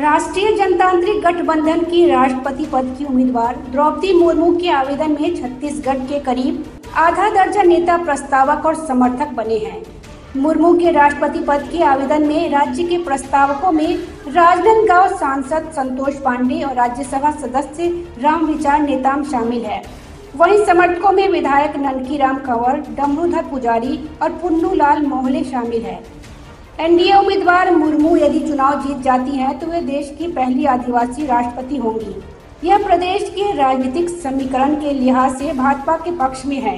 राष्ट्रीय जनतांत्रिक गठबंधन की राष्ट्रपति पद की उम्मीदवार द्रौपदी मुर्मू के आवेदन में छत्तीसगढ़ के करीब आधा दर्जन नेता प्रस्तावक और समर्थक बने हैं। मुर्मू के राष्ट्रपति पद के आवेदन में राज्य के प्रस्तावकों में राजनांदगांव सांसद संतोष पांडे और राज्यसभा सदस्य रामविचार नेताम शामिल है। वहीं समर्थकों में विधायक ननकीराम कंवर, डमरूधर पुजारी और पुन्नूलाल मोहले शामिल है। एनडीए उम्मीदवार मुर्मू यदि चुनाव जीत जाती हैं तो वे देश की पहली आदिवासी राष्ट्रपति होंगी। यह प्रदेश के राजनीतिक समीकरण के लिहाज से भाजपा के पक्ष में है।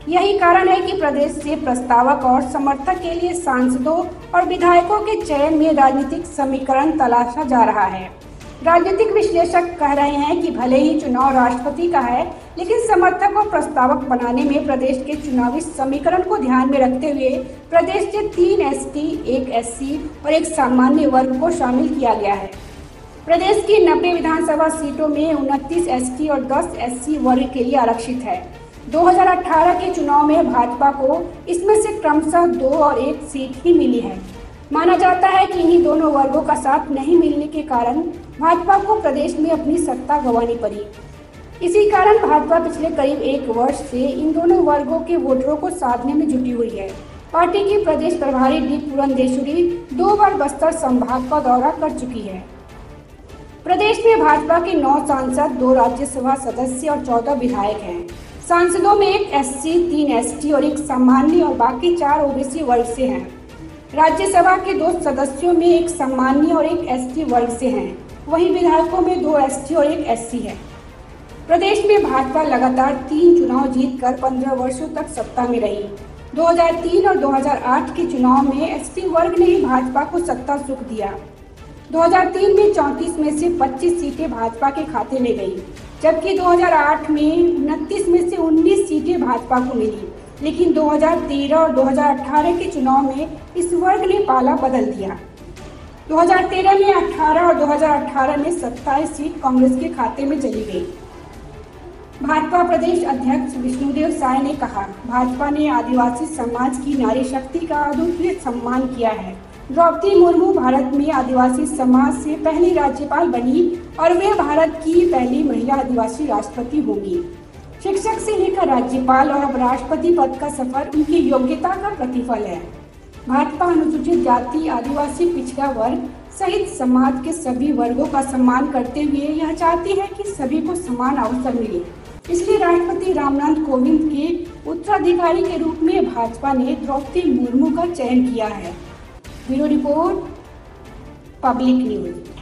यही कारण है कि प्रदेश से प्रस्तावक और समर्थक के लिए सांसदों और विधायकों के चयन में राजनीतिक समीकरण तलाशा जा रहा है। राजनीतिक विश्लेषक कह रहे हैं कि भले ही चुनाव राष्ट्रपति का है, लेकिन समर्थक और प्रस्तावक बनाने में प्रदेश के चुनावी समीकरण को ध्यान में रखते हुए प्रदेश से 3 एसटी, 1 एससी और 1 सामान्य वर्ग को शामिल किया गया है। प्रदेश की 90 विधानसभा सीटों में 29 एसटी और 10 एससी वर्ग के लिए आरक्षित है। 2018 के चुनाव में भाजपा को इसमें से क्रमशः 2 और 1 सीट ही मिली है। माना जाता है कि इन्हीं दोनों वर्गों का साथ नहीं मिलने के कारण भाजपा को प्रदेश में अपनी सत्ता गंवानी पड़ी। इसी कारण भाजपा पिछले करीब 1 वर्ष से इन दोनों वर्गों के वोटरों को साधने में जुटी हुई है। पार्टी की प्रदेश प्रभारी डी पुरंदेश्वरी 2 बार बस्तर संभाग का दौरा कर चुकी है। प्रदेश में भाजपा के 9 सांसद, 2 राज्यसभा सदस्य और 14 विधायक हैं। सांसदों में 1 एससी, 3 एसटी और 1 सामान्य और बाकी 4 ओबीसी वर्ग से हैं। राज्यसभा के 2 सदस्यों में 1 सामान्य और 1 एसटी वर्ग से हैं। वहीं विधायकों में 2 एसटी और 1 एससी है। प्रदेश में भाजपा लगातार 3 चुनाव जीतकर 15 वर्षों तक सत्ता में रही। 2003 और 2008 के चुनाव में एसटी वर्ग ने ही भाजपा को सत्ता सुख दिया। 2003 में 34 में से 25 सीटें भाजपा के खाते में गई, जबकि 2008 में 29 में से 19 सीटें भाजपा को मिली। लेकिन 2013 और 2018 के चुनाव में इस वर्ग ने पाला बदल दिया। 2013 में 18 और 2018 में 27 सीट कांग्रेस के खाते में चली गई। भाजपा प्रदेश अध्यक्ष विष्णुदेव साय ने कहा, भाजपा ने आदिवासी समाज की नारी शक्ति का अद्वितीय सम्मान किया है। द्रौपदी मुर्मू भारत में आदिवासी समाज से पहली राज्यपाल बनी और वे भारत की पहली महिला आदिवासी राष्ट्रपति होंगी। शिक्षक से लेकर राज्यपाल और अब राष्ट्रपति पद का सफर उनकी योग्यता का प्रतिफल है। भाजपा अनुसूचित जाति, आदिवासी, पिछड़ा वर्ग सहित समाज के सभी वर्गों का सम्मान करते हुए यह चाहती है कि सभी को समान अवसर मिले। इसलिए राष्ट्रपति रामनाथ कोविंद के उत्तराधिकारी के रूप में भाजपा ने द्रौपदी मुर्मू का चयन किया है। Bureau report, public news.